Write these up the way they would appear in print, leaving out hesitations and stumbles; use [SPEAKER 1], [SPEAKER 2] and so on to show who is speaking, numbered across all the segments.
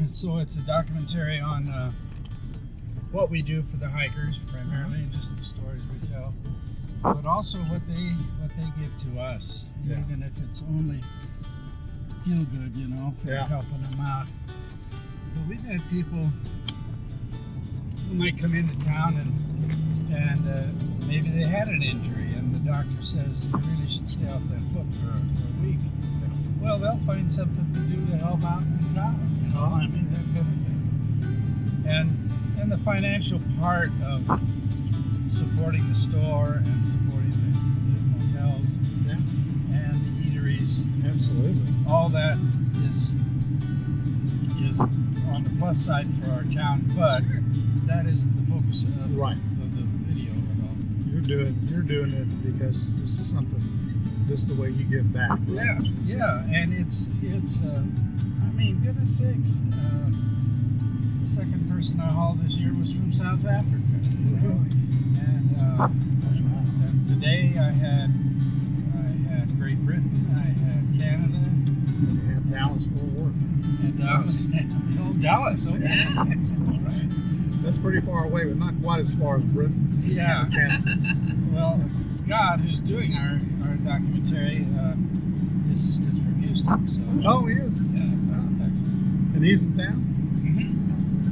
[SPEAKER 1] So it's a documentary on what we do for the hikers primarily, and just the stories we tell, but also what they give to us, even if it's only feel good, for helping them out. But we've had people who might come into town and maybe they had an injury, and the doctor says you really should stay off that foot for a week. Well, they'll find something to do to help out in town, I mean, that kind of thing. And the financial part of supporting the store and supporting the hotels and the eateries.
[SPEAKER 2] Absolutely.
[SPEAKER 1] All that is on the plus side for our town, but that isn't the focus of the video at all.
[SPEAKER 2] You're doing it because this is something. This is the way you give back. Right?
[SPEAKER 1] Yeah, and it's. I mean, goodness sakes, the second person I hauled this year was from South Africa. And today I had Great Britain, I had Canada,
[SPEAKER 2] you had Dallas Fort Worth,
[SPEAKER 1] and Dallas. Okay.
[SPEAKER 2] Right. That's pretty far away, but not quite as far as Britain.
[SPEAKER 1] Yeah. Well, Scott, who's doing our documentary, is from Houston. So.
[SPEAKER 2] Oh, he is.
[SPEAKER 1] Yeah, Texas.
[SPEAKER 2] And he's in town.
[SPEAKER 1] Mm-hmm.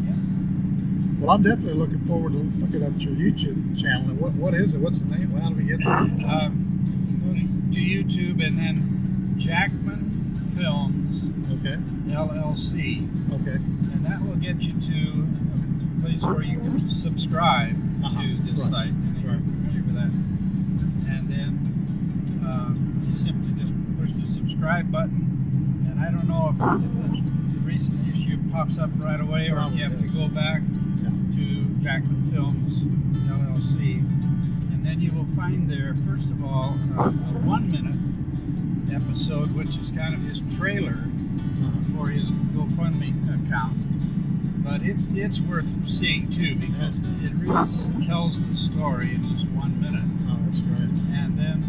[SPEAKER 1] Yeah.
[SPEAKER 2] Well, I'm definitely looking forward to looking at your YouTube channel. And what is it? What's the name? How do we get it?
[SPEAKER 1] You go to YouTube and then Jackman Films LLC.
[SPEAKER 2] Okay.
[SPEAKER 1] And that will get you to a place where you can subscribe to this site. And you're familiar with that. And then you simply just push the subscribe button. And I don't know if the recent issue pops up right away, or if you have to go back to Jackman Films LLC. And then you will find there, first of all, a 1-minute episode, which is kind of his trailer for his GoFundMe account. But it's worth seeing too, because it really tells the story in just 1 minute.
[SPEAKER 2] Oh, that's great.
[SPEAKER 1] And then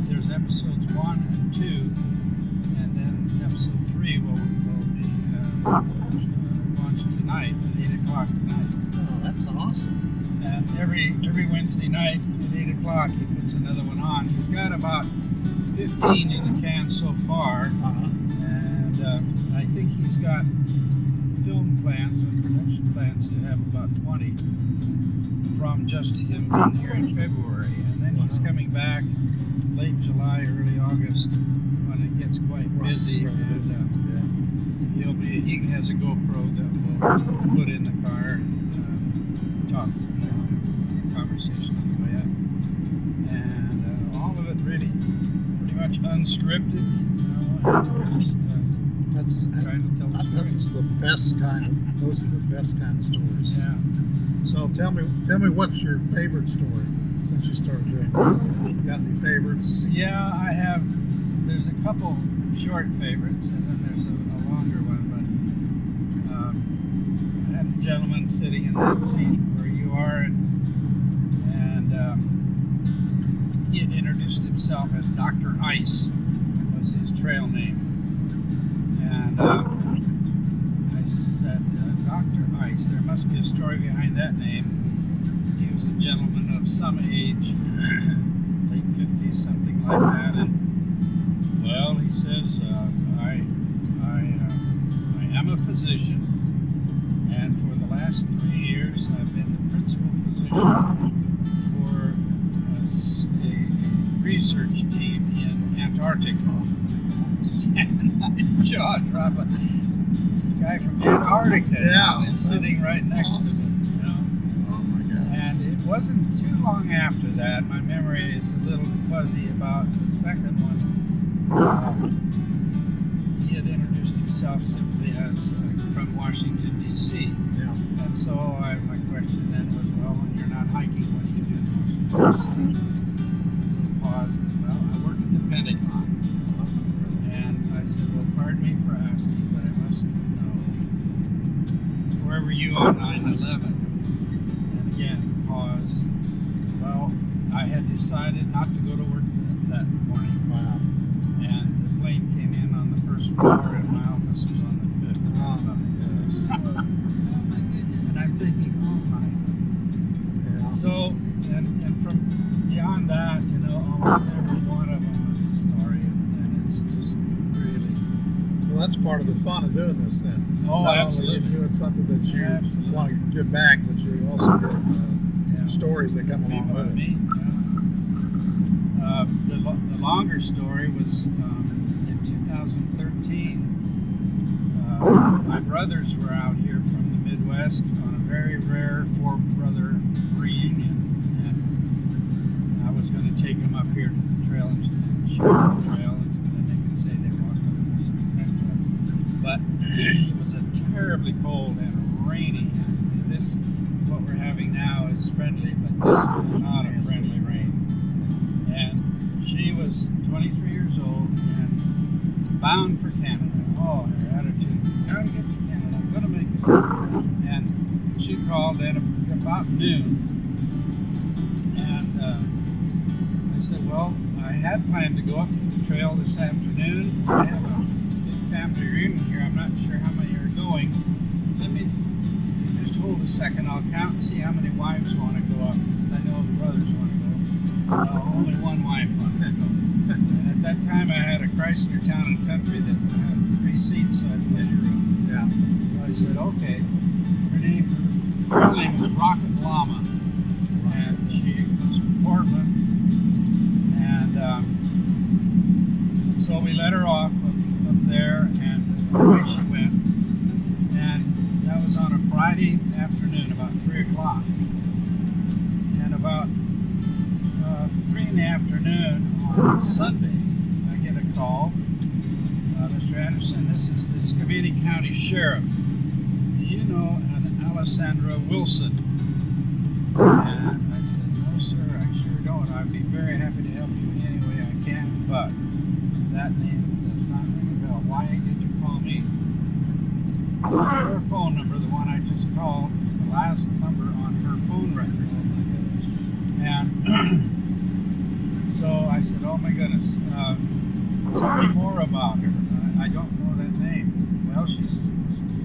[SPEAKER 1] there's episodes 1 and 2, and then episode 3 will be launched tonight at 8 o'clock tonight.
[SPEAKER 2] Oh, that's awesome.
[SPEAKER 1] And every Wednesday night at 8 o'clock he puts another one on. He's got about 15 in the can so far, and I think he's got film plans and production plans to have about 20 from just him being here in February. And then he's coming back late July, early August, when it gets quite busy. And he has a GoPro that will put in the car and talk, conversation on the way up. And all of it really pretty much unscripted, just trying to tell the story.
[SPEAKER 2] Those are the best kind of stories.
[SPEAKER 1] Yeah.
[SPEAKER 2] So tell me what's your favorite story since you started doing this? You got any favorites?
[SPEAKER 1] Yeah, I have. There's a couple short favorites, and then there's a longer one. But I had a gentleman sitting in that seat where you are, and he had introduced himself as Dr. Ice, was his trail name. And I said, Dr. Ice, there must be a story behind that name. He was a gentleman of some age, late 50s, something like that. And, well, he says, I am a physician, and for the last 3 years I've been the principal physician for a research team in Antarctica. And my jaw dropped. The guy from Antarctica is sitting right next to him.
[SPEAKER 2] Oh my God!
[SPEAKER 1] And it wasn't too long after that. My memory is a little fuzzy about the second one. He had introduced himself simply as from Washington D.C.
[SPEAKER 2] Yeah.
[SPEAKER 1] And so my question then was, well, when you're not hiking, what do you do in Washington D.C.? Pause. Well, I work at the Pentagon. I said, well, pardon me for asking, but I must know, where were you on 9/11? And again, pause. Well, I had decided not to go to work that morning.
[SPEAKER 2] Wow.
[SPEAKER 1] And the plane came in on the first floor, and my office was on the fifth.
[SPEAKER 2] Oh,
[SPEAKER 1] And I'm thinking, oh my.
[SPEAKER 2] Yeah.
[SPEAKER 1] So, and from beyond that, you know, almost every one of them was a story, and it's just really.
[SPEAKER 2] Well, that's part of the fun of doing this then.
[SPEAKER 1] Oh,
[SPEAKER 2] Not
[SPEAKER 1] absolutely.
[SPEAKER 2] only doing something that you
[SPEAKER 1] Absolutely.
[SPEAKER 2] want to give back, but you also get stories that come along with it.
[SPEAKER 1] Me, yeah. The longer story was in 2013. My brothers were out here from the Midwest on a very rare four-brother reunion, and I was going to take them up here to the trail and show them the trail, and then they could say they walked up this trail. But it was a terribly cold and rainy. This, what we're having now, is friendly, but this was not a friendly rain. And she was 23 years old and bound for Canada. Oh, her attitude, gotta get to Canada, I'm gonna make it. And she called at about noon, and I said, well, I had planned to go up the trail this afternoon. I have a big family reunion here. I'm not sure how many are going. Let me just hold a second. I'll count and see how many wives want to go up. I know the brothers want to go. Only one wife wanted to go. And at that time, I had a Chrysler Town and Country that had 3 seats, so I had plenty of room.
[SPEAKER 2] Yeah.
[SPEAKER 1] So I said, okay. Her name was Rocket Llama, and she was from Portland. And so we let her off up there, and away she went. And that was on a Friday afternoon, about 3 o'clock. And about 3 in the afternoon on Sunday, I get a call. Mr. Anderson, this is the Scavini County Sheriff. Do you know an Alessandra Wilson? And I said, no, sir, I sure don't. I'd be very happy to help you any way I can, but that name does not ring a bell. Why did you call me? Her phone number, the one I just called, is the last number on her phone record. And so I said, oh my goodness, tell me more about her. I don't know that name. Well, she's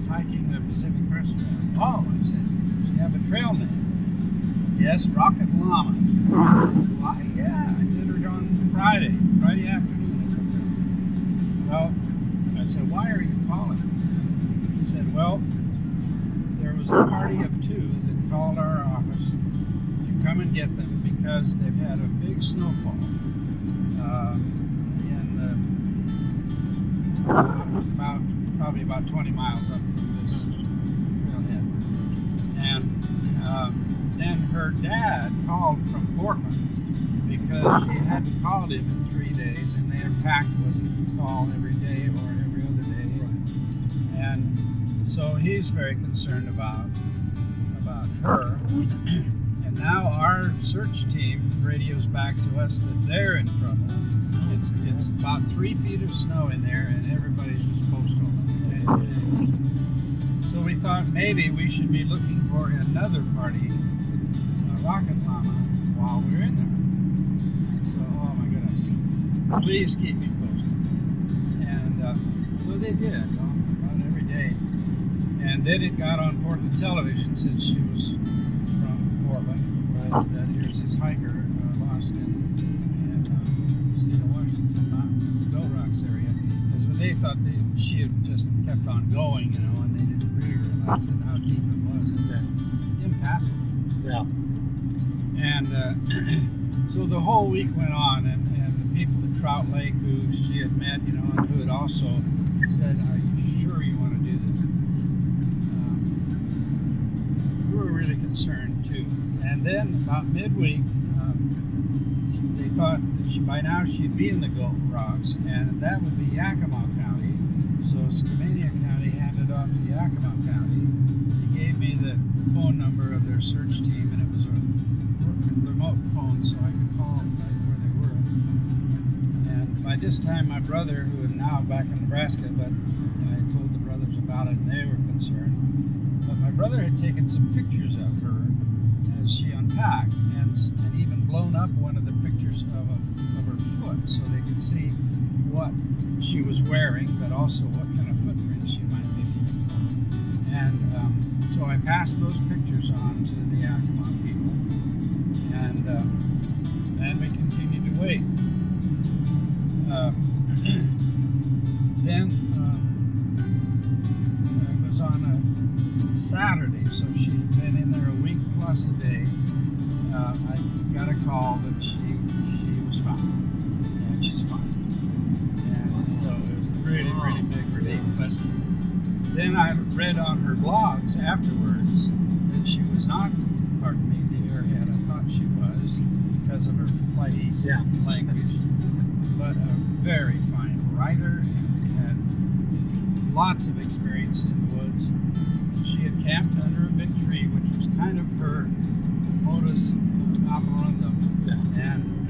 [SPEAKER 1] hiking the Pacific Crest Trail. Oh, I said, does she have a trail name? Yes, Rocket Llama. Why, yeah, I did her on Friday afternoon. Well, I said, why are you calling? He said, well, there was a party of 2 that called our office to come and get them because they've had a big snowfall probably about 20 miles up from this trailhead. And then her dad called from Portland because she hadn't called him in 3 days, and their pact was to call every day or every other day. And so he's very concerned about her. And now our search team radios back to us that they're in trouble. It's about 3 feet of snow in there, and everybody's just post holing. So we thought maybe we should be looking for another party, Rocket Llama, while we're in there. And so, oh my goodness, please keep me posted. And so they did, about every day. And then it got on Portland television since she was from Portland. Right. That here's this hiker lost in state of Washington, not the Goat Rocks area. Because they thought she had just kept on going, you know, and they didn't really realize how deep it was. It's impassable.
[SPEAKER 2] Yeah.
[SPEAKER 1] And so the whole week went on, and the people at Trout Lake who she had met, you know, and who had also said, are you sure you want to do this? We were really concerned too. And then about midweek, they thought that by now she'd be in the Goat Rocks, and that would be Yakima County. So Skamania County handed off to Yakima County. He gave me the phone number of their search team, and it was a remote phone, so I could call them right where they were. And by this time, my brother, who is now back in Nebraska, but I told the brothers about it, and they were concerned. But my brother had taken some pictures of her as she unpacked, and even blown up one of the pictures of her foot, so they could see what she was wearing, but also what kind of footprint she might be leaving. And so I passed those pictures on to the Yakima people, and we continued to wait. Then it was on a Saturday, so she had been in there a week plus a day. I got a call that she was fine, and she's fine. And so it was a really, really big relief. But then I read on her blogs afterwards that she was not, pardon me, the airhead I thought she was because of her flighty language, but a very fine writer and had lots of experience in the woods. And she had camped under a big tree, which was kind of her modus operandi. And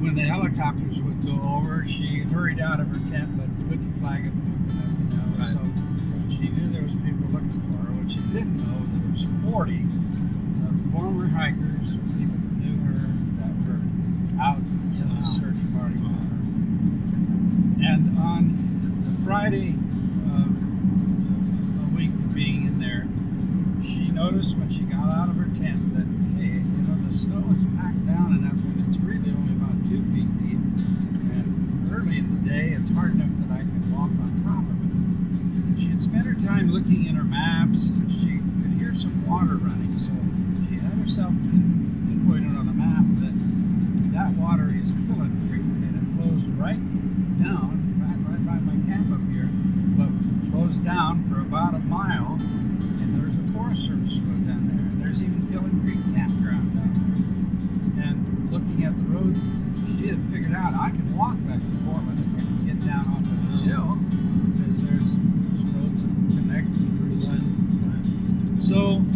[SPEAKER 1] when the helicopters would go over, she hurried out of her tent, but couldn't flag it quick enough, you know.
[SPEAKER 2] Right.
[SPEAKER 1] So she knew there was people looking for her. What she didn't know that there was 40 former hikers, people that knew her, that were out in the search party for her. And on the Friday a week of being in there, she noticed when she got out of her tent that, hey, you know, the snow is packed down enough and it's really only about 2 feet deep. And early in the day, it's hard enough that I can walk on top of it. And she had spent her time looking in her maps, and she could hear some water running. So she had herself pinpointed on the map that water is Killen Creek, and it flows right down, right by my camp up here, but flows down for about a mile. There's a Forest Service road down there, and there's even Killen Creek campground down there. And looking at the roads, she had figured out I can walk back to Portland if I can get down onto this hill, because there's roads that connect pretty soon. So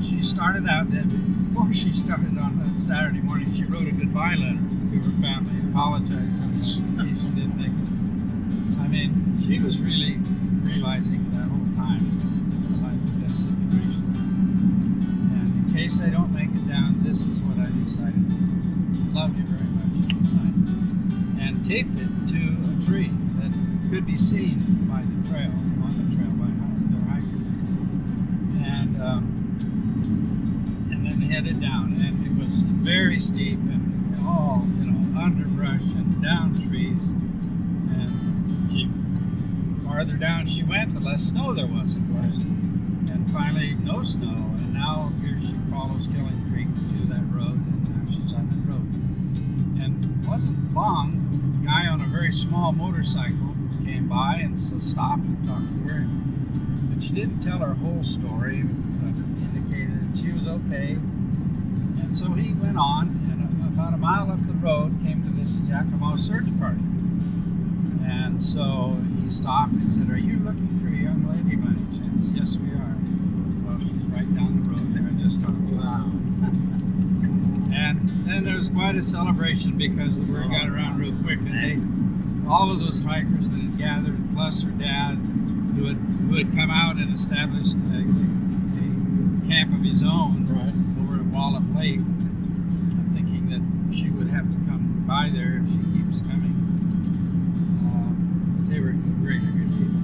[SPEAKER 1] she started out then. Before she started on Saturday morning, she wrote a goodbye letter to her family, apologizing in case she didn't make it. I mean, she was really realizing that whole time it's a life or death situation. And in case I don't make it down, this is what I decided to do. Love you very much, she decided. And taped it to a tree that could be seen by the trail, on the trail by their hikers. And then headed down, and it was very steep and all, you know, underbrush and down trees. And farther down she went, the less snow there was, of course. And finally, no snow. And now here she follows Killen Creek to that road, and now she's on that road. And it wasn't long, a guy on a very small motorcycle came by and so stopped and talked to her. But she didn't tell her whole story, but indicated that she was okay. And so he went on, and about a mile up the road came to this Yakima search party. And so he stopped and said, "Are you looking for a young lady by any chance?" "Yes, we are." "Well, she's right down the road there. I just talked to her."
[SPEAKER 2] Wow.
[SPEAKER 1] And then there was quite a celebration because the word got around real quick. And all of those hikers that had gathered, plus her dad, who had come out and established a camp of his own over at Wallet Lake, thinking that she would have to come by there if she keeps coming. They were really relieved.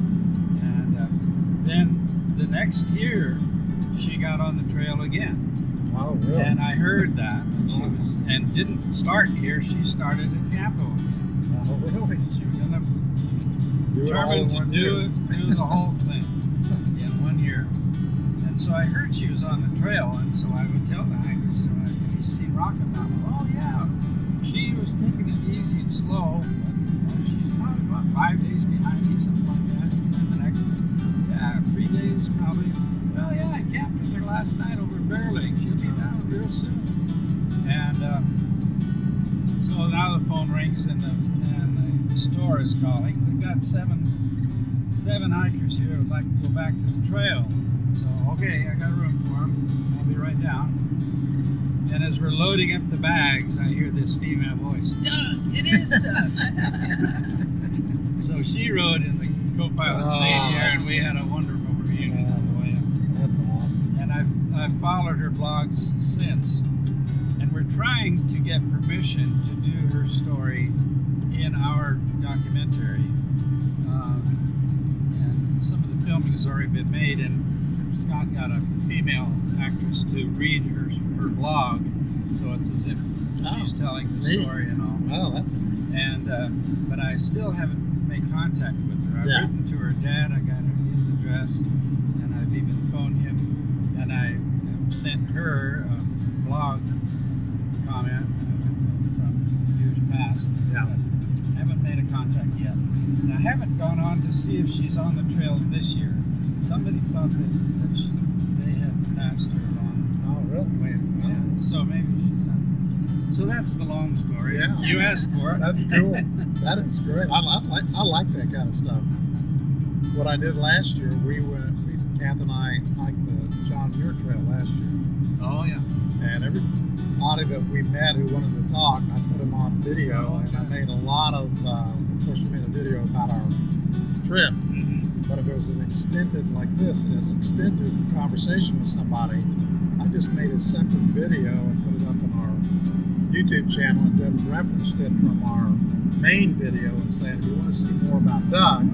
[SPEAKER 1] And then the next year, she got on the trail again.
[SPEAKER 2] Oh, really?
[SPEAKER 1] And I heard that. And she was, and didn't start here. She started at Campo again.
[SPEAKER 2] Oh, really?
[SPEAKER 1] She was going to
[SPEAKER 2] Do it all in
[SPEAKER 1] determined to
[SPEAKER 2] one
[SPEAKER 1] do
[SPEAKER 2] year.
[SPEAKER 1] it, do the whole thing in 1 year. And so I heard she was on the trail, and so I would tell the hikers, you know, have you seen Rocket Mama? "Oh yeah, she was taking it easy and slow, but she's probably about 5 days behind me, something like that." And then the next, 3 days probably. "Well, yeah, I camped with her last night over at Bear Lake. She'll be down real soon." And so now the phone rings and the store is calling. "We've got seven hikers here who would like to go back to the trail." So, okay, I got a room for them. I'll be right down. And as we're loading up the bags, I hear this female voice, "Doug, it is Doug." So she rode in the co-pilot seat here, and we had a wonderful reunion on the way up.
[SPEAKER 2] That's awesome.
[SPEAKER 1] And I've followed her blogs since, and we're trying to get permission to do her story in our documentary. And some of the filming has already been made, and Scott got a female actress to read her blog, so it's as if she's telling the story and all.
[SPEAKER 2] Oh, that's
[SPEAKER 1] And but I still haven't made contact with her. I've written to her dad. I got his address, and I've even phoned him, and I sent her a blog comment from years past.
[SPEAKER 2] Yeah.
[SPEAKER 1] But I haven't made a contact yet. And I haven't gone on to see if she's on the trail this year. Somebody thought that they had passed her along.
[SPEAKER 2] Oh, really?
[SPEAKER 1] Yeah. So maybe she's not. So that's the long story.
[SPEAKER 2] Yeah.
[SPEAKER 1] You asked for it.
[SPEAKER 2] That's cool. That is great. I like that kind of stuff. What I did last year, Kath and I hiked the John Muir Trail last year.
[SPEAKER 1] Oh yeah.
[SPEAKER 2] And everybody that we met who wanted to talk, I put them on video, and I made a lot of course we made a video about our trip, but if it was an extended like this, and as an extended conversation with somebody, I just made a separate video and put it up on our YouTube channel, and then referenced it from our main video and said, if you want to see more about Doug,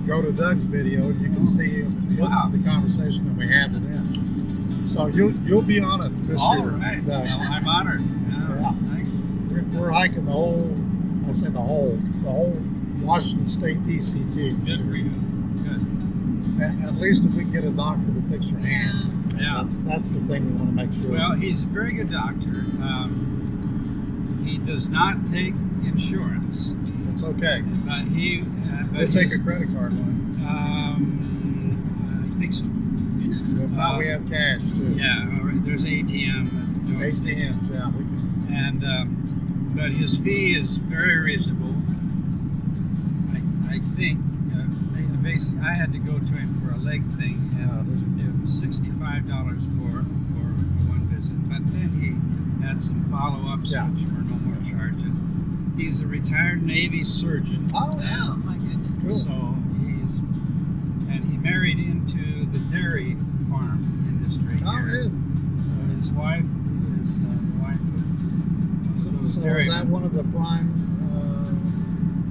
[SPEAKER 2] go to Doug's video and you can see the conversation that we had with him. So you'll be on it this year.
[SPEAKER 1] Right.
[SPEAKER 2] Doug.
[SPEAKER 1] Well, I'm honored.
[SPEAKER 2] Yeah.
[SPEAKER 1] Thanks.
[SPEAKER 2] We're hiking the whole Washington State PCT.
[SPEAKER 1] Good for you. Good.
[SPEAKER 2] At least if we can get a doctor to fix your hand.
[SPEAKER 1] Yeah.
[SPEAKER 2] That's the thing we want to make sure.
[SPEAKER 1] Well, he's a very good doctor. He does not take insurance.
[SPEAKER 2] It's okay.
[SPEAKER 1] But
[SPEAKER 2] We'll take a credit card one.
[SPEAKER 1] I think so.
[SPEAKER 2] If not, we have cash too.
[SPEAKER 1] Yeah, all right. There's ATM.
[SPEAKER 2] ATMs, yeah. We can.
[SPEAKER 1] And but his fee is very reasonable. I think basically I had to go to him for a leg thing, and it was $65 for one visit. But then he had some follow-ups, which were no more charges. He's a retired Navy surgeon.
[SPEAKER 2] Oh,
[SPEAKER 3] my goodness.
[SPEAKER 2] Cool.
[SPEAKER 1] So he married into the dairy farm industry here. So his wife is the wife of
[SPEAKER 2] So
[SPEAKER 1] dairy.
[SPEAKER 2] is that one of the prime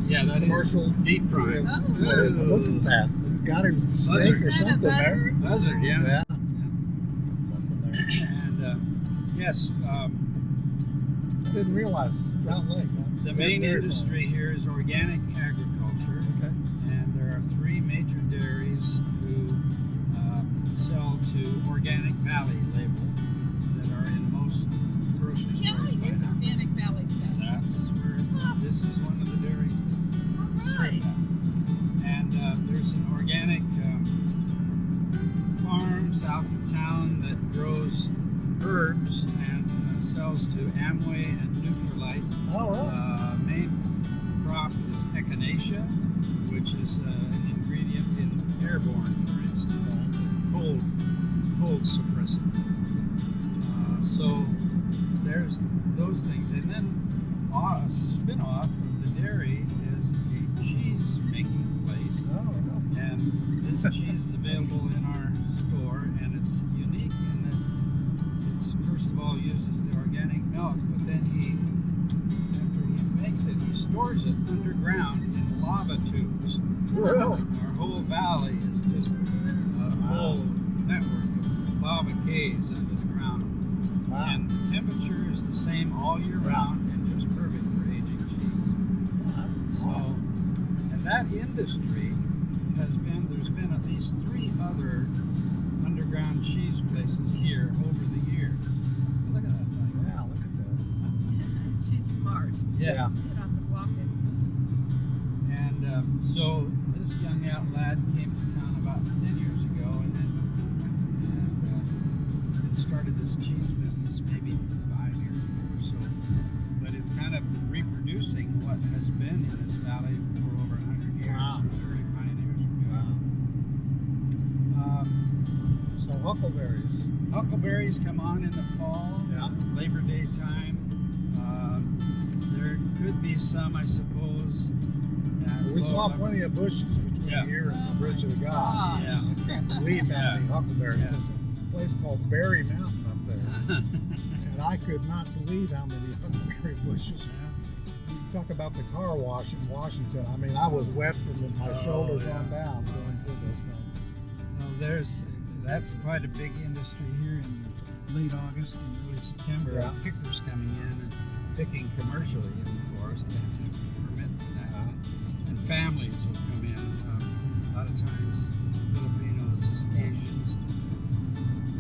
[SPEAKER 1] that
[SPEAKER 2] commercial?
[SPEAKER 1] is deep fried.
[SPEAKER 2] Look at that. He's got him steak or something there.
[SPEAKER 1] Buzzard, yeah.
[SPEAKER 2] Something there.
[SPEAKER 1] And yes,
[SPEAKER 2] I didn't realize Trout Lake.
[SPEAKER 1] the main industry here is organic agriculture.
[SPEAKER 2] Okay.
[SPEAKER 1] And there are 3 major dairies who sell to Organic Valley label that are in most grocery
[SPEAKER 3] Yeah,
[SPEAKER 1] stores.
[SPEAKER 3] I use Organic Valley stuff.
[SPEAKER 1] That's where this is one of the dairies that
[SPEAKER 3] Right.
[SPEAKER 1] serve that. And there's an organic farm south of town that grows herbs and sells to Amway and Nutrilite.
[SPEAKER 2] All right.
[SPEAKER 1] Main crop is echinacea, which is an ingredient in airborne, for instance. It's a cold suppressant. So there's those things. And then a spin-off of the dairy is a cheese making place.
[SPEAKER 2] Oh, yeah.
[SPEAKER 1] And this cheese is available in our store, and it's unique in that it's first of all uses the organic milk, but then after he makes it, he stores it underground in lava tubes.
[SPEAKER 2] Really?
[SPEAKER 1] Our whole valley is just a whole network of lava caves under the ground.
[SPEAKER 2] Wow.
[SPEAKER 1] And the temperature is the same all year round and just perfect for aging cheese.
[SPEAKER 2] That's
[SPEAKER 1] So,
[SPEAKER 2] awesome.
[SPEAKER 1] and that industry there's been at least 3 other underground cheese places here over the years. Look at that thing.
[SPEAKER 2] Yeah, look at that.
[SPEAKER 3] She's smart.
[SPEAKER 1] Yeah.
[SPEAKER 3] Get off and walk it.
[SPEAKER 1] And so this young lad came to town about 10 years ago and started this cheese business maybe 5 years ago or so. But it's kind of reproducing what has been in this valley for over 100 years.
[SPEAKER 2] Wow.
[SPEAKER 1] Early pioneers were doing it.
[SPEAKER 2] So huckleberries.
[SPEAKER 1] Huckleberries come on in the fall,
[SPEAKER 2] Yeah.
[SPEAKER 1] Labor Day time. There could be some, I suppose.
[SPEAKER 2] We saw plenty of bushes between here and the Bridge of the Gods.
[SPEAKER 1] Yeah.
[SPEAKER 2] I can't believe how many huckleberries.
[SPEAKER 1] Yeah.
[SPEAKER 2] There's a place called Berry Mountain up there. And I could not believe how many huckleberry bushes. You talk about the car wash in Washington. I mean, I was wet from my shoulders on down going through this thing.
[SPEAKER 1] that's quite a big industry here in late August and early September.
[SPEAKER 2] Yeah.
[SPEAKER 1] Pickers coming in and picking commercially in the forest. They have to have a permit for that. And families will come in. A lot of times Filipinos, Asians,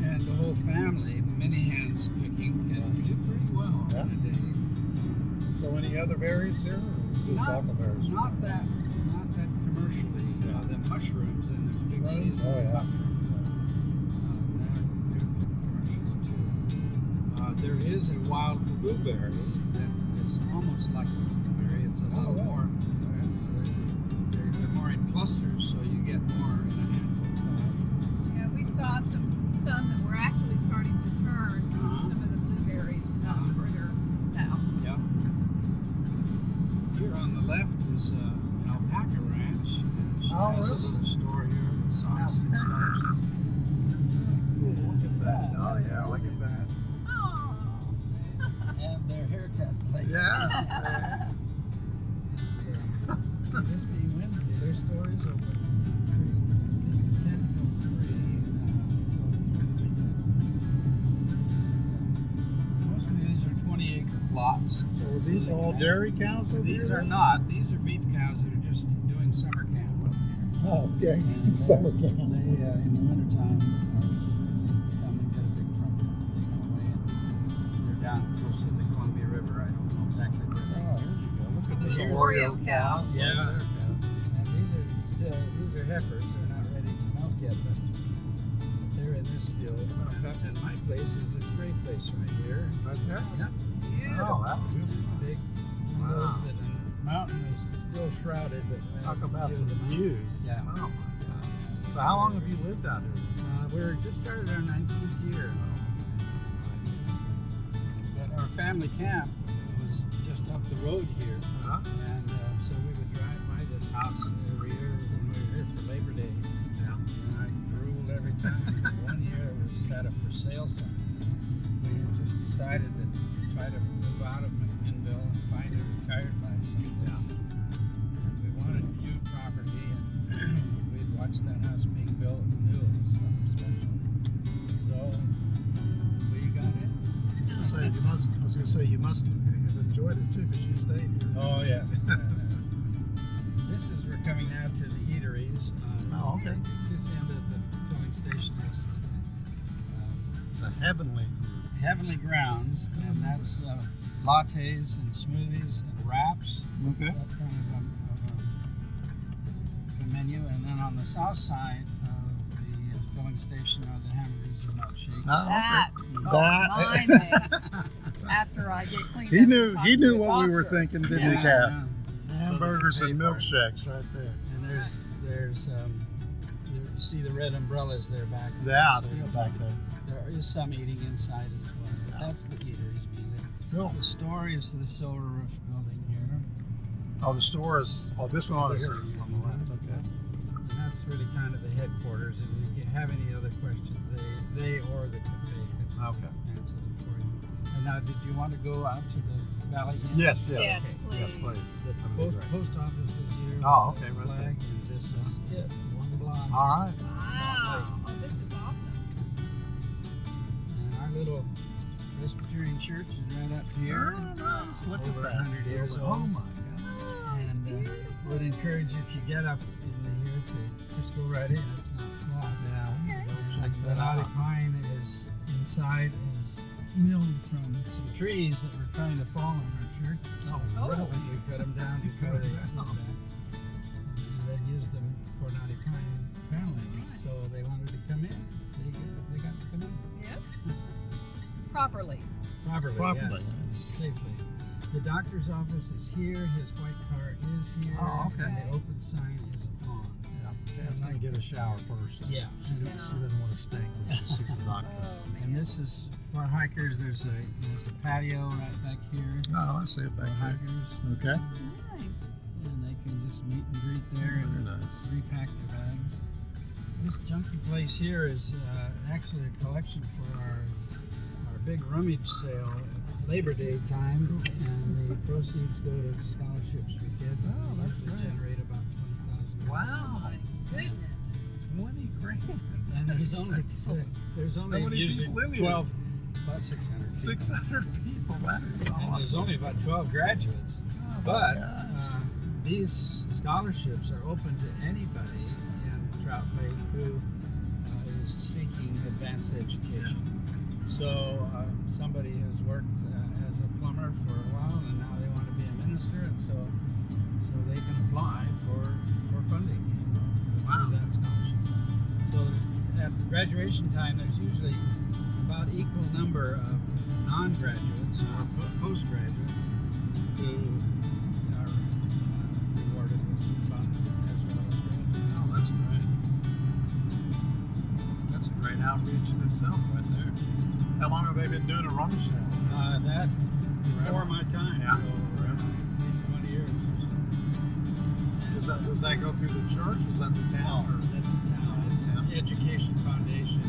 [SPEAKER 1] and the whole family, many hands picking, can do pretty well
[SPEAKER 2] Yeah.
[SPEAKER 1] in a day.
[SPEAKER 2] So any other berries here, or just huckleberries?
[SPEAKER 1] Not that commercially. The mushrooms and the big
[SPEAKER 2] Mushrooms?
[SPEAKER 1] season
[SPEAKER 2] Oh, yeah.
[SPEAKER 1] mushrooms. They're commercially too. There is a wild blueberry that is almost like a blueberry. It's a little
[SPEAKER 2] wow.
[SPEAKER 1] more. They're more in clusters, so you get more in a handful.
[SPEAKER 3] Yeah, we saw some that were actually starting to turn some of the blueberries further south.
[SPEAKER 1] Yeah. Here on the left is an alpaca ranch. And she has a little store here with socks and stuff.
[SPEAKER 2] Look at that. Oh, yeah, look at that.
[SPEAKER 3] Oh.
[SPEAKER 1] And their haircut place.
[SPEAKER 2] Yeah.
[SPEAKER 1] This being Wednesday, their store is open 10 till 3 until through the weekend. Most of these are 20-acre plots.
[SPEAKER 2] So are these all dairy cows over here?
[SPEAKER 1] These are not. These are beef cows that are just doing summer camp up here.
[SPEAKER 2] Oh, okay.
[SPEAKER 1] And
[SPEAKER 2] Summer
[SPEAKER 1] they,
[SPEAKER 2] camp.
[SPEAKER 1] in the wintertime, they come and get a big truck and take them away. And they're down close to the Columbia River. I don't know exactly where they
[SPEAKER 2] Oh, here you go. Look
[SPEAKER 3] Some
[SPEAKER 2] at
[SPEAKER 3] of
[SPEAKER 2] these
[SPEAKER 3] the
[SPEAKER 2] Oreo
[SPEAKER 3] Oreo
[SPEAKER 2] cows.
[SPEAKER 3] cows.
[SPEAKER 1] Yeah. And these are heifers. They're not ready to milk yet, but they're in this field. And my place is this great place right here.
[SPEAKER 2] Right there?
[SPEAKER 1] Yeah.
[SPEAKER 2] Oh, that was
[SPEAKER 1] Big one of those that the mountain is still shrouded, but
[SPEAKER 2] Talk about some views.
[SPEAKER 1] Yeah.
[SPEAKER 2] Oh, my God. So how long have you lived out here?
[SPEAKER 1] We're just started our 19th year.
[SPEAKER 2] That's nice.
[SPEAKER 1] But our family camp was just up the road here.
[SPEAKER 2] Huh?
[SPEAKER 1] And so we would drive by this house every year when we were here for Labor Day.
[SPEAKER 2] Yeah.
[SPEAKER 1] And I drooled every time. One year it was at a for sale sign. We just decided to try to move out of McMinnville and find a retired life someplace.
[SPEAKER 2] Yeah.
[SPEAKER 1] And we wanted view property, and we'd watched that house being built and knew it was something special. So we got it.
[SPEAKER 2] I was gonna say you must have enjoyed it too because you stayed here.
[SPEAKER 1] Oh yes. This is we're coming now to the eateries.
[SPEAKER 2] Oh, okay.
[SPEAKER 1] This end of the filling station is
[SPEAKER 2] The heavenly.
[SPEAKER 1] Heavenly Grounds, and that's lattes and smoothies and wraps.
[SPEAKER 2] Okay.
[SPEAKER 1] That kind of a menu. And then on the south side of the filling station are the hamburgers and milkshakes.
[SPEAKER 2] Oh,
[SPEAKER 3] That's
[SPEAKER 2] That-
[SPEAKER 3] mine then. After I get cleaned
[SPEAKER 2] He
[SPEAKER 3] up
[SPEAKER 2] knew.
[SPEAKER 3] and talk
[SPEAKER 2] He
[SPEAKER 3] to
[SPEAKER 2] knew
[SPEAKER 3] the
[SPEAKER 2] what we were
[SPEAKER 3] doctor.
[SPEAKER 2] thinking, didn't he,
[SPEAKER 1] Yeah,
[SPEAKER 2] Kat?
[SPEAKER 1] yeah.
[SPEAKER 2] Hamburgers
[SPEAKER 1] So the
[SPEAKER 2] and
[SPEAKER 1] paper.
[SPEAKER 2] milkshakes right there.
[SPEAKER 1] And there's you see the red umbrellas there back there.
[SPEAKER 2] Yeah, I
[SPEAKER 1] So
[SPEAKER 2] see it back there.
[SPEAKER 1] There is some eating inside as well. But that's the eateries mainly.
[SPEAKER 2] Cool.
[SPEAKER 1] The store is the Silver Roof building here.
[SPEAKER 2] Oh, the store is. Oh, this one over here
[SPEAKER 1] This is-
[SPEAKER 2] on the left. Okay.
[SPEAKER 1] And that's really kind of the headquarters. And if you have any other questions, they or the cafe can
[SPEAKER 2] Okay.
[SPEAKER 1] answer them for you. And now, did you want to go out to the Valley Inn?
[SPEAKER 2] Yes.
[SPEAKER 3] Yes,
[SPEAKER 2] Yes,
[SPEAKER 3] please.
[SPEAKER 2] please.
[SPEAKER 1] The
[SPEAKER 2] That'd be great.
[SPEAKER 1] post office is here.
[SPEAKER 2] Oh,
[SPEAKER 1] with
[SPEAKER 2] okay,
[SPEAKER 1] the
[SPEAKER 2] right
[SPEAKER 1] flag, and this is it. One block.
[SPEAKER 2] All right.
[SPEAKER 3] Wow. Oh, this is awesome.
[SPEAKER 1] And our little Presbyterian church is right up here.
[SPEAKER 2] Oh, nice. Look
[SPEAKER 1] Over
[SPEAKER 2] at that.
[SPEAKER 1] 100 years
[SPEAKER 2] Oh
[SPEAKER 1] old.
[SPEAKER 2] my God.
[SPEAKER 3] Oh, it's
[SPEAKER 1] And
[SPEAKER 3] beautiful.
[SPEAKER 1] would encourage if you get up in here to just go right in. It's not blocked.
[SPEAKER 2] Yeah.
[SPEAKER 3] Okay.
[SPEAKER 2] Go check
[SPEAKER 1] Like the
[SPEAKER 2] that
[SPEAKER 1] knotty
[SPEAKER 2] out.
[SPEAKER 1] pine is inside is milled from some trees that were trying to fall on our church.
[SPEAKER 2] Oh,
[SPEAKER 3] Oh.
[SPEAKER 2] really?
[SPEAKER 1] We cut them down
[SPEAKER 2] You
[SPEAKER 1] before
[SPEAKER 2] cut
[SPEAKER 1] they
[SPEAKER 2] 'em
[SPEAKER 1] did
[SPEAKER 2] down.
[SPEAKER 1] that. And they used them for knotty pine paneling. So
[SPEAKER 3] Nice.
[SPEAKER 1] they wanted to come in. They got to come in.
[SPEAKER 3] Yep. Properly.
[SPEAKER 1] Properly.
[SPEAKER 2] Yes.
[SPEAKER 1] Yes. Safely. The doctor's office is here. His white car is here.
[SPEAKER 2] Oh, okay.
[SPEAKER 1] And the open sign is on.
[SPEAKER 2] Yeah. Kat's gonna get a shower first.
[SPEAKER 1] Yeah.
[SPEAKER 2] She doesn't want to stink when she sees the doctor.
[SPEAKER 3] Oh, man.
[SPEAKER 1] And this is for hikers. There's a patio right back here
[SPEAKER 2] Oh, I see it
[SPEAKER 1] for
[SPEAKER 2] back there.
[SPEAKER 1] hikers,
[SPEAKER 2] Okay.
[SPEAKER 3] Nice.
[SPEAKER 1] and they can just meet and greet there
[SPEAKER 2] Very
[SPEAKER 1] and
[SPEAKER 2] nice.
[SPEAKER 1] repack their bags. This junkie place here is actually a collection for our big rummage sale at Labor Day time, and the proceeds go to scholarships for kids.
[SPEAKER 2] Oh,
[SPEAKER 1] and
[SPEAKER 2] that's
[SPEAKER 1] they
[SPEAKER 2] great.
[SPEAKER 1] generate about $20,000.
[SPEAKER 2] Wow.
[SPEAKER 3] My goodness.
[SPEAKER 2] 20 grand.
[SPEAKER 1] There's
[SPEAKER 4] How
[SPEAKER 1] only
[SPEAKER 4] many
[SPEAKER 1] usually
[SPEAKER 4] people in here?
[SPEAKER 1] 12, about 600. people.
[SPEAKER 4] 600 people. That is
[SPEAKER 1] And there's
[SPEAKER 4] awesome.
[SPEAKER 1] only about 12 graduates.
[SPEAKER 4] Oh my
[SPEAKER 1] But
[SPEAKER 4] gosh.
[SPEAKER 1] these scholarships are open to anybody in Trout Lake who is seeking advanced education. So somebody has worked as a plumber for a while, and now they want to be a minister, and so they can apply for funding.
[SPEAKER 4] Wow.
[SPEAKER 1] Through that scholarship. So at graduation time, there's usually about equal number of non-graduates or postgraduates who are rewarded with some funds as well as graduates.
[SPEAKER 4] Oh, that's great. That's a great outreach in itself right there. How long have they been doing a rummage sale?
[SPEAKER 1] That before my time,
[SPEAKER 4] Yeah.
[SPEAKER 1] so at least 20 years or so.
[SPEAKER 4] Does that go through the church? Is that the town?
[SPEAKER 1] No, that's the town. It's an education foundation.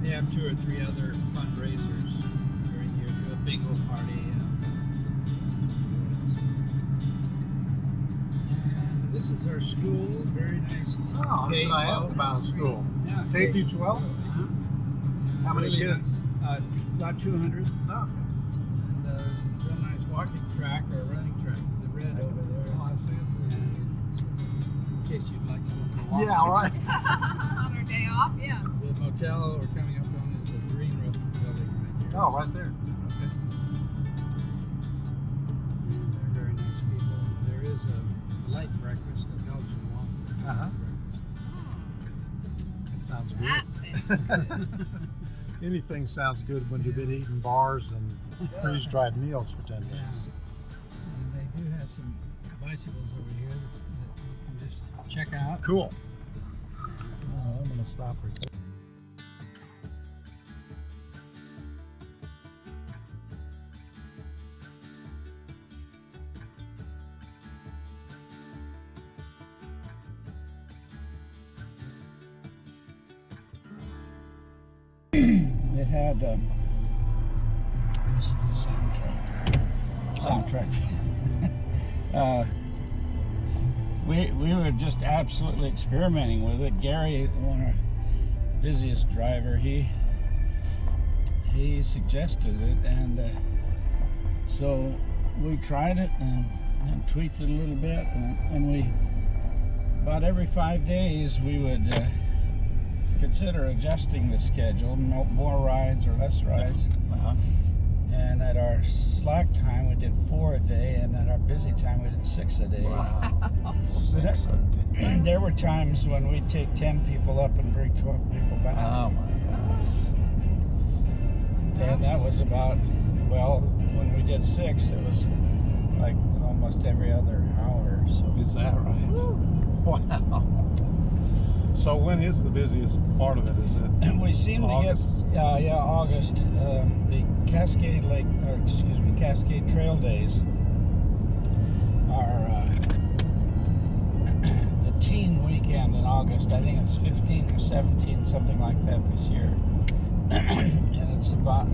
[SPEAKER 1] They have 2 or 3 other fundraisers during the year. Do a bingo party. And this is our school. Very nice.
[SPEAKER 4] Oh, I was going to ask about a school.
[SPEAKER 1] Yeah,
[SPEAKER 4] K through 12?
[SPEAKER 1] Uh-huh.
[SPEAKER 4] How many
[SPEAKER 1] Really
[SPEAKER 4] kids?
[SPEAKER 1] nice. About 200.
[SPEAKER 4] Oh,
[SPEAKER 1] And real nice walking track or running track. The red over there.
[SPEAKER 4] oh, I see it.
[SPEAKER 1] In case you'd like to go for a walk.
[SPEAKER 4] Yeah, right.
[SPEAKER 3] On our day off, yeah.
[SPEAKER 1] The motel we're coming up on is the green roof building right here.
[SPEAKER 4] Oh, right there.
[SPEAKER 1] Okay. And they're very nice people. There is a light breakfast, a Belgian waffle
[SPEAKER 4] Uh-huh.
[SPEAKER 1] breakfast.
[SPEAKER 4] Sounds good.
[SPEAKER 3] That sounds good.
[SPEAKER 4] Anything sounds good when you've been eating bars and freeze-dried meals for 10
[SPEAKER 1] Yeah.
[SPEAKER 4] days.
[SPEAKER 1] And they do have some bicycles over here that you can just check out.
[SPEAKER 4] Cool. I'm going to stop recording.
[SPEAKER 1] It had this is the soundtrack. We were just absolutely experimenting with it. Gary, one of our busiest driver, he suggested it, and so we tried it and tweaked it a little bit, and we about every 5 days we would consider adjusting the schedule, more rides or less rides.
[SPEAKER 4] Uh-huh.
[SPEAKER 1] And at our slack time, we did 4 a day, and at our busy time, we did 6 a day.
[SPEAKER 4] Wow. 6 a day.
[SPEAKER 1] There were times when we'd take 10 people up and bring 12 people back.
[SPEAKER 4] Oh my gosh.
[SPEAKER 1] And that was about, well, when we did 6, it was like almost every other hour. So
[SPEAKER 4] Is that right? Wow. So when is the busiest part of it? Is it
[SPEAKER 1] we seem
[SPEAKER 4] August?
[SPEAKER 1] to get, August. The Cascade Lake, Cascade Trail Days are the teen weekend in August. I think it's 15 or 17, something like that this year. And it's about,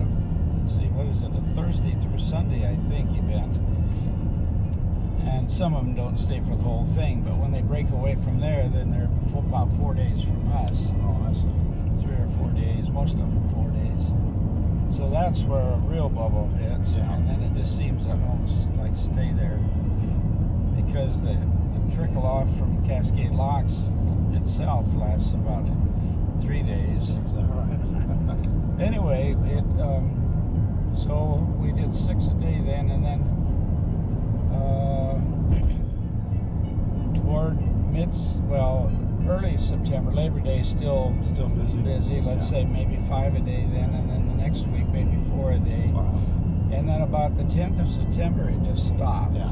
[SPEAKER 1] let's see, what is it, a Thursday through Sunday, I think, event. And some of them don't stay for the whole thing, but when they break away from there, then they're about 4 days from us.
[SPEAKER 4] Oh, I see.
[SPEAKER 1] 3 or 4 days, most of them 4 days. So that's where a real bubble hits,
[SPEAKER 4] Yeah.
[SPEAKER 1] and then it just seems to almost like stay there, because the trickle off from Cascade Locks itself lasts about 3 days.
[SPEAKER 4] Is that right?
[SPEAKER 1] Anyway, so we did 6 a day then, and then toward early September, Labor Day, still busy. Let's say maybe 5 a day then, and then the next week maybe 4 a day.
[SPEAKER 4] Wow.
[SPEAKER 1] And then about the 10th of September, it just stopped.
[SPEAKER 4] Yeah.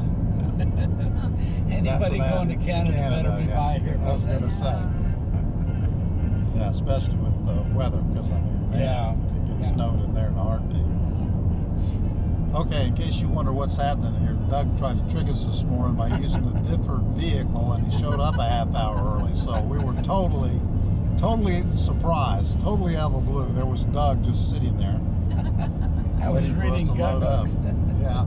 [SPEAKER 1] Anybody
[SPEAKER 4] After
[SPEAKER 1] going to Canada better be by here.
[SPEAKER 4] I was going to say. Yeah, especially with the weather, because I mean, man,
[SPEAKER 1] Yeah.
[SPEAKER 4] it gets snowed in there in a heartbeat. Okay, in case you wonder what's happening here, Doug tried to trick us this morning by using a different vehicle, and he showed up a half hour early. So we were totally surprised, totally out of the blue. There was Doug just sitting there.
[SPEAKER 1] I was
[SPEAKER 4] waiting for us
[SPEAKER 1] reading
[SPEAKER 4] to load up.
[SPEAKER 1] gunbooks.
[SPEAKER 4] Yeah.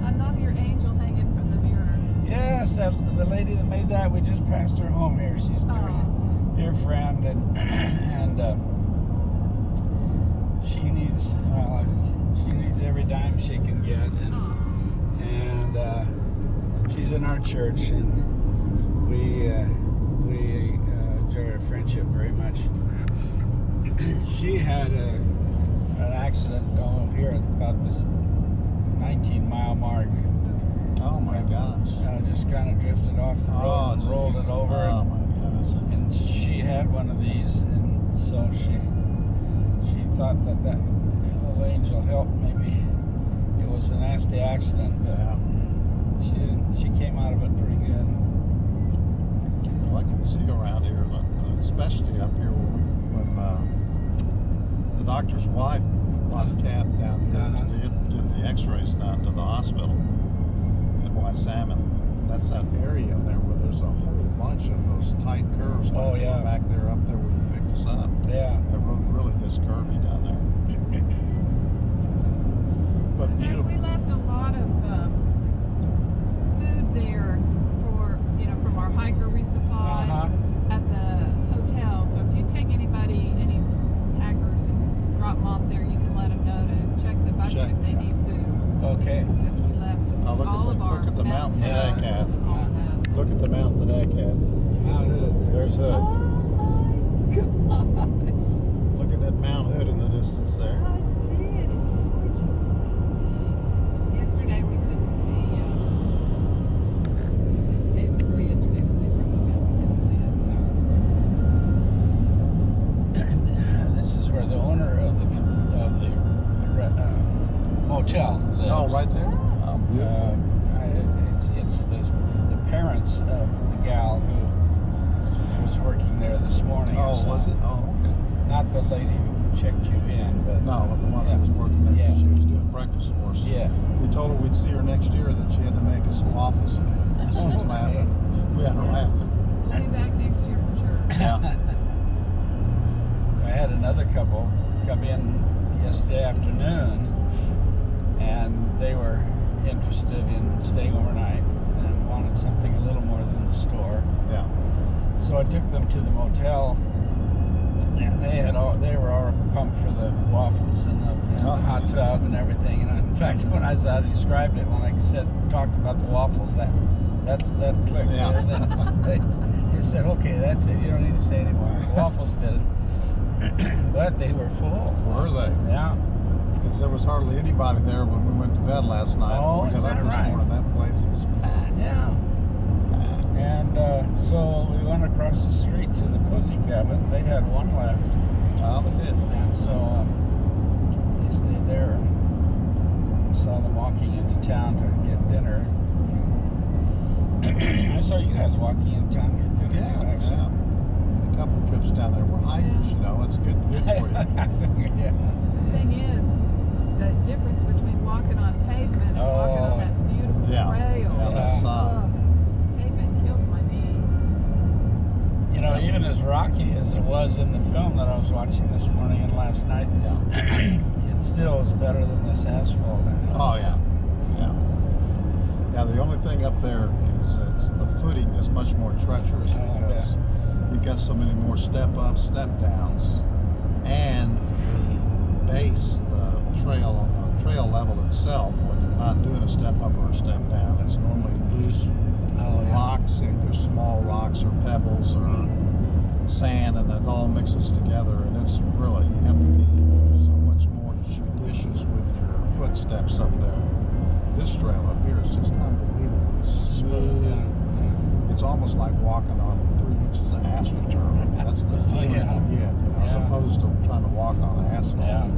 [SPEAKER 3] I love your angel hanging from the mirror.
[SPEAKER 1] Yes, the lady that made that, we just passed her home here. She's doing dear friend, and she needs every dime she can get, and she's in our church, and we enjoy our friendship very much. She had an accident here at about this 19-mile mark.
[SPEAKER 4] Oh my gosh.
[SPEAKER 1] Just kind of drifted off the road and rolled it over.
[SPEAKER 4] Oh my gosh.
[SPEAKER 1] And she had one of these, and so she thought that little angel helped. Maybe it was a nasty accident, but she came out of it pretty good.
[SPEAKER 4] Well, I can see around here, especially up here when the doctor's wife brought a cab down here to get the x-rays done to the hospital at Salmon. That's that area there where there's a whole bunch of those tight curves. Back there, up there where you picked us up. Yeah. The road really gets curvy down there. But beautiful.
[SPEAKER 3] We left a lot of food there from our hiker resupply at the hotel. So if you take any hikers and drop them off there, you can let them know to check the bucket if they need food.
[SPEAKER 1] Okay.
[SPEAKER 3] Because we left
[SPEAKER 4] look at the mountain today, Kath. Look at the mountain today, Kath. There's Hood.
[SPEAKER 3] Oh my gosh.
[SPEAKER 4] Look at that Mount Hood in the distance there.
[SPEAKER 3] I see it. It's gorgeous. Yesterday we couldn't see. Day before yesterday when they brought us down, we couldn't see it.
[SPEAKER 1] This is where the owner of the motel lives.
[SPEAKER 4] Oh, right there. Oh, beautiful.
[SPEAKER 1] It's the parents of the gal who was working there this morning.
[SPEAKER 4] Oh, was it? Oh, okay.
[SPEAKER 1] Not the lady who checked you in, but
[SPEAKER 4] no, the one who was working there. She was doing breakfast for us.
[SPEAKER 1] Yeah.
[SPEAKER 4] We told her we'd see her next year, that she had to make us waffles again. She was laughing. We had her laughing.
[SPEAKER 3] We'll be back next year for sure.
[SPEAKER 4] Yeah.
[SPEAKER 1] I had another couple come in yesterday afternoon, and they were interested in staying overnight and wanted something a little more than the store.
[SPEAKER 4] Yeah.
[SPEAKER 1] So I took them to the motel, and they were all pumped for the waffles and the hot tub and everything. And in fact, when I described it, when I talked about the waffles, that clicked.
[SPEAKER 4] Yeah.
[SPEAKER 1] And then they said, "Okay, that's it. You don't need to say anymore." The waffles did it, but they were full.
[SPEAKER 4] Were they?
[SPEAKER 1] Yeah.
[SPEAKER 4] Because there was hardly anybody there when we went to bed last night.
[SPEAKER 1] Oh,
[SPEAKER 4] we got up this morning. That place was packed.
[SPEAKER 1] Yeah. And so we went across the street to the cozy cabins. They had one left.
[SPEAKER 4] Oh, they did.
[SPEAKER 1] And so we stayed there and saw them walking into town to get dinner. I saw you guys walking into town to get dinner.
[SPEAKER 4] Yeah, a couple of trips down there. We're hikers, It's good for you.
[SPEAKER 1] Yeah.
[SPEAKER 3] The thing is, the difference between walking on pavement and walking on that beautiful trail.
[SPEAKER 4] Yeah, that's
[SPEAKER 3] pavement kills my knees.
[SPEAKER 1] Even as rocky as it was in the film that I was watching this morning and last night, it still is better than this asphalt.
[SPEAKER 4] Oh, yeah. Yeah, the only thing up there is the footing is much more treacherous because you've got so many more step ups, step downs, and the base, the trail on the trail level itself, when you're not doing a step up or a step down, it's normally loose rocks, either small rocks or pebbles or sand, and it all mixes together, and it's really, you have to be so much more judicious with your footsteps up there. This trail up here is just unbelievably smooth. It's almost like walking on 3 inches of astroturf. I mean, that's the feeling you get, as opposed to trying to walk on asphalt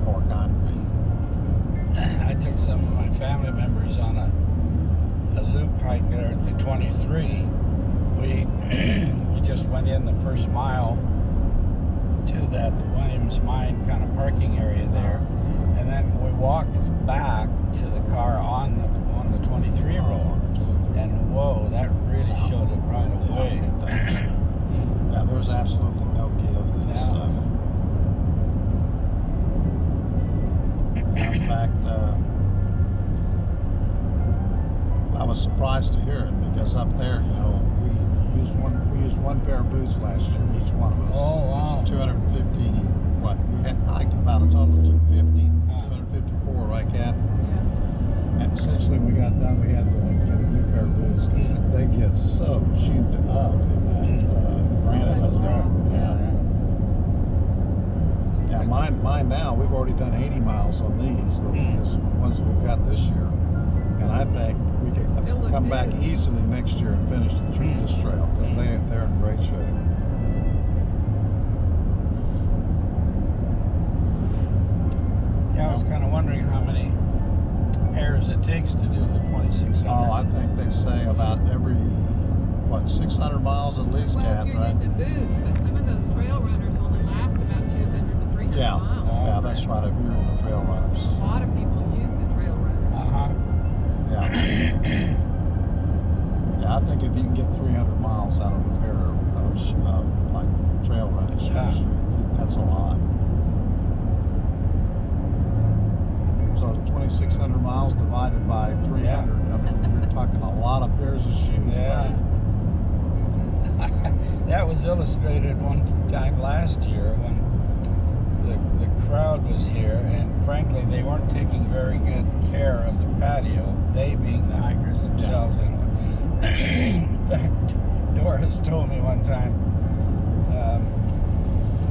[SPEAKER 4] or concrete.
[SPEAKER 1] I took some of my family members on a loop hike there at the 23. We just went in the first mile to that Williams Mine kind of parking area there, and then we walked back to the car on the 23 road, and whoa, that really showed it right away.
[SPEAKER 4] Yeah, there's absolutely no give to this stuff. In fact, I was surprised to hear it, because up there, we We used one pair of boots last year, each one of us.
[SPEAKER 1] Oh, wow.
[SPEAKER 4] 250. What we had hiked about a total of 250, 254, right, Kath?
[SPEAKER 3] Yeah.
[SPEAKER 4] And essentially, when we got done, we had to get a new pair of boots because they get so chewed up in that granite up there. Yeah, mine now. We've already done 80 miles on these, the ones we've got this year, and I think we can
[SPEAKER 3] Still look
[SPEAKER 4] come back
[SPEAKER 3] good.
[SPEAKER 4] easily next year and finish this trail because they're in great shape.
[SPEAKER 1] Yeah, I was kind of wondering how many pairs it takes to do the 2600.
[SPEAKER 4] Oh, I think they say about every 600 miles at least,
[SPEAKER 3] Well,
[SPEAKER 4] Kath,
[SPEAKER 3] if you're
[SPEAKER 4] right?
[SPEAKER 3] using boots, but some of those trail runners only last about 200 to 300
[SPEAKER 4] Yeah,
[SPEAKER 3] miles.
[SPEAKER 4] yeah, that's right. If you're in the trail runners.
[SPEAKER 3] A lot of people use the trail runners.
[SPEAKER 4] Yeah. Yeah, I think if you can get 300 miles out of a pair of like trail running shoes, that's a lot. So 2,600 miles divided by 300.
[SPEAKER 1] Yeah.
[SPEAKER 4] I mean, you're talking a lot of pairs of shoes.
[SPEAKER 1] Yeah. That was illustrated one time last year when the crowd was here, and frankly, they weren't taking very good care of the patio, they being the hikers themselves. In fact, Doris told me one time,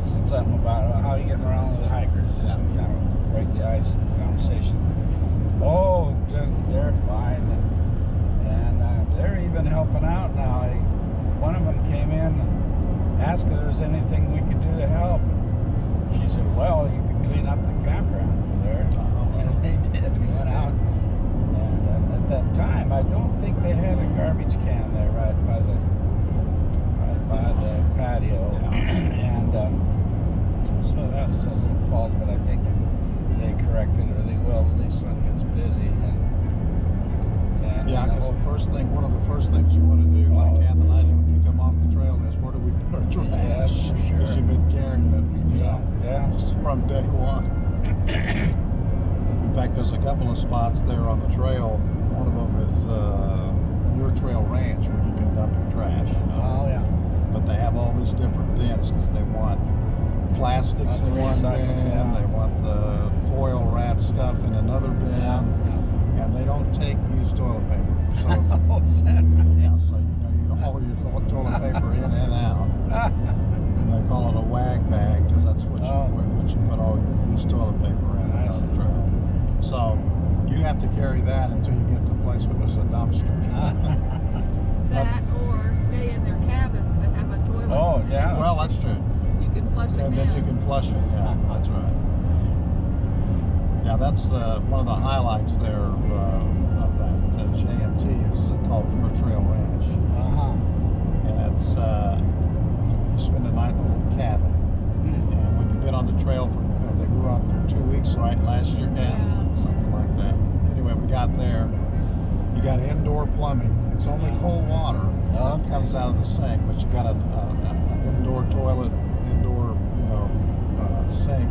[SPEAKER 1] said something about how you getting around with the hikers, just kind of break the ice conversation. Oh, they're fine, and they're even helping out now. One of them came in and asked if there was anything we could do to help. She said, well, you could clean up the campground over there. And they did. We went out, and at that time, I don't think they had a garbage can there right by the patio. And so that was a little fault that I think they corrected, or they will, at least when it gets busy. And
[SPEAKER 4] Yeah, because one of the first things you want to do, like Kath and I do when you come off the trail, is where do we put our trash?
[SPEAKER 1] Yeah, that's for sure.
[SPEAKER 4] Because you've been carrying it,
[SPEAKER 1] Yeah.
[SPEAKER 4] from day one. In fact, there's a couple of spots there on the trail. One of them is your trail ranch where you can dump your trash.
[SPEAKER 1] Oh, yeah.
[SPEAKER 4] But they have all these different bins because they want plastics in one bin, they want the foil wrapped stuff in another bin, and they don't take used toilet paper. So, so you haul your toilet paper in and out, and they call it a wag bag because that's what you put all your used toilet paper in on the trail. So you have to carry that until you get to a place where there's a dumpster.
[SPEAKER 3] That or stay in their cabins that have a toilet.
[SPEAKER 1] Oh, yeah.
[SPEAKER 4] Well, that's true.
[SPEAKER 3] You can flush it
[SPEAKER 4] And then you can flush it. Yeah, that's right. Yeah, that's one of the highlights there of that JMT is called Your Trail Ranch. And it's you spend a night in a little cabin. And when you've been on the trail for, I think we were on for 2 weeks, right, last year, Kath? Something like that. Anyway, we got there. You got indoor plumbing. It's only cold water that comes out of the sink, but you got an indoor toilet, indoor, sink.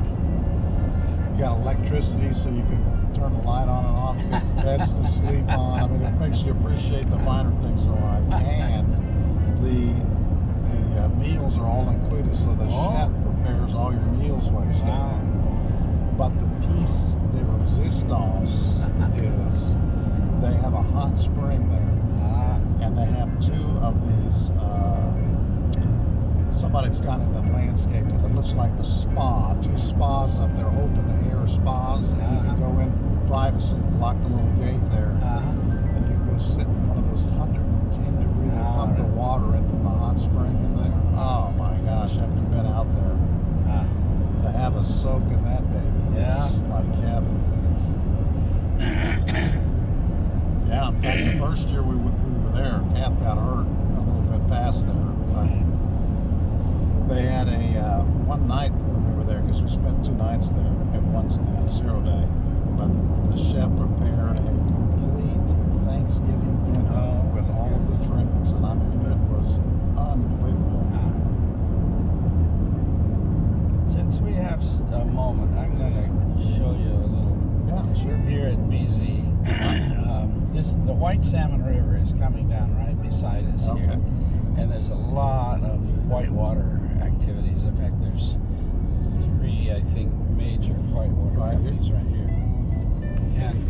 [SPEAKER 4] You got electricity, so you can turn the light on and off. You got beds to sleep on. I mean, it makes you appreciate the finer things in life. And the meals are all included, so the chef prepares all your meals while you stay there. But the piece de resistance is they have a hot spring there. And they have two of these, somebody's got it landscaped, and it looks like a spa, 2 spas up there, open air spas, and you can go in for privacy, lock the little gate there, and you can go sit in one of those 110 degree, they pump the water in from the hot spring in there. Oh my gosh, after you've been out there, to have a soak in that baby is like heaven. Yeah, in fact, the first year we were there, Kath got hurt a little bit past there. They had one night when we were there, because we spent 2 nights there, and one had a 0 day. But the chef prepared a complete Thanksgiving dinner with all of the trimmings, and I mean, it was unbelievable.
[SPEAKER 1] Since we have a moment, I'm going to show you a little.
[SPEAKER 4] Yeah, sure.
[SPEAKER 1] Here at BZ. The White Salmon River is coming down right beside us
[SPEAKER 4] Okay.
[SPEAKER 1] here. And there's a lot of whitewater activities. In fact, there's 3, I think, major whitewater
[SPEAKER 4] Right here.
[SPEAKER 1] companies right here. And you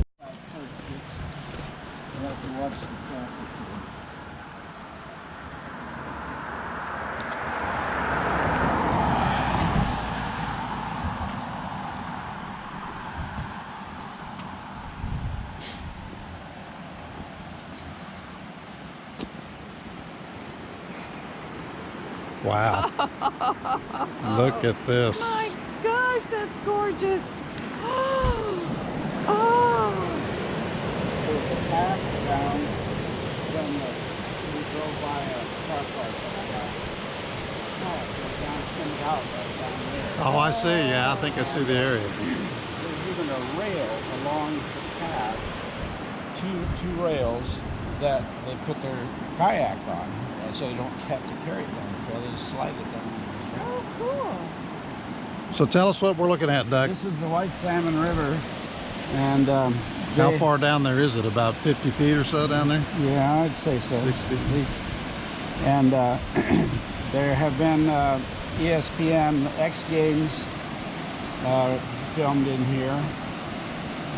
[SPEAKER 1] have to watch the traffic here.
[SPEAKER 4] Wow. Look at this.
[SPEAKER 3] My gosh, that's gorgeous. Oh,
[SPEAKER 1] There's a path down from we drove by a car park. Down, comes out right down there.
[SPEAKER 4] Oh, I see. Yeah, I think I see the area.
[SPEAKER 1] There's even a rail along the path, two rails that they put their kayak on, so they don't have to carry it down. So they just slide it down.
[SPEAKER 3] oh, cool.
[SPEAKER 4] So tell us what we're looking at, Doug.
[SPEAKER 1] This is the White Salmon River, and
[SPEAKER 4] How far down there is it? About 50 feet or so down there?
[SPEAKER 1] Yeah, I'd say so.
[SPEAKER 4] 60.
[SPEAKER 1] At least. And there have been ESPN X Games filmed in here.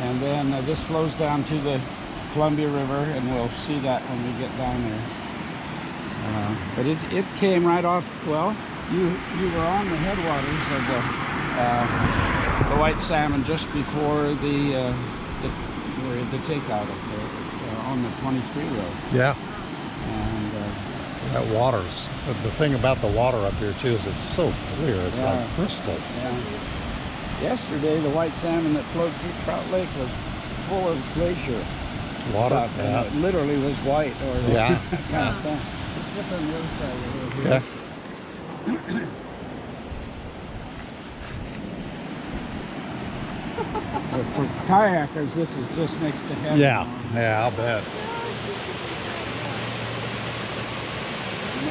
[SPEAKER 1] And then this flows down to the Columbia River, and we'll see that when we get down there. But it came right off, well, you were on the headwaters of the White Salmon just before the takeout up there on the 23 road.
[SPEAKER 4] Yeah.
[SPEAKER 1] And
[SPEAKER 4] That water's, the thing about the water up here too is it's so clear. It's
[SPEAKER 1] Yeah.
[SPEAKER 4] like crystal.
[SPEAKER 1] yeah. Yesterday, the white salmon that flowed through Trout Lake was full of glacier
[SPEAKER 4] Water.
[SPEAKER 1] stuff,
[SPEAKER 4] Yeah.
[SPEAKER 1] and it literally was white or
[SPEAKER 4] Yeah.
[SPEAKER 1] kind of thing. Let's look on the other side over here.
[SPEAKER 4] Okay.
[SPEAKER 1] But for kayakers, this is just next to heaven.
[SPEAKER 4] Yeah. Yeah, I'll bet.
[SPEAKER 1] And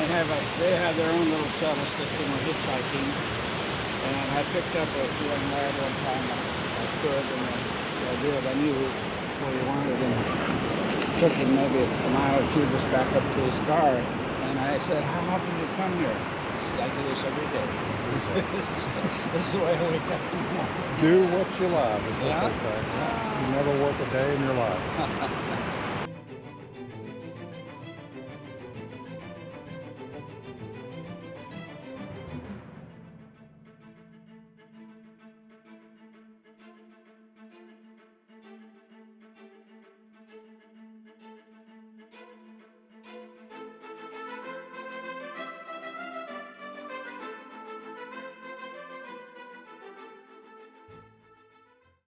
[SPEAKER 1] they have their own little shuttle system of hitchhiking. And I picked up a young lad one time. I could, and I did. I knew where he wanted, and took him maybe a mile or two just back up to his car. And I said, "How often do you come here?" He said, "I do this every day." This is the way I wake up in the morning.
[SPEAKER 4] Do what you love, is what
[SPEAKER 1] Yeah.
[SPEAKER 4] they say. You never work a day in your life.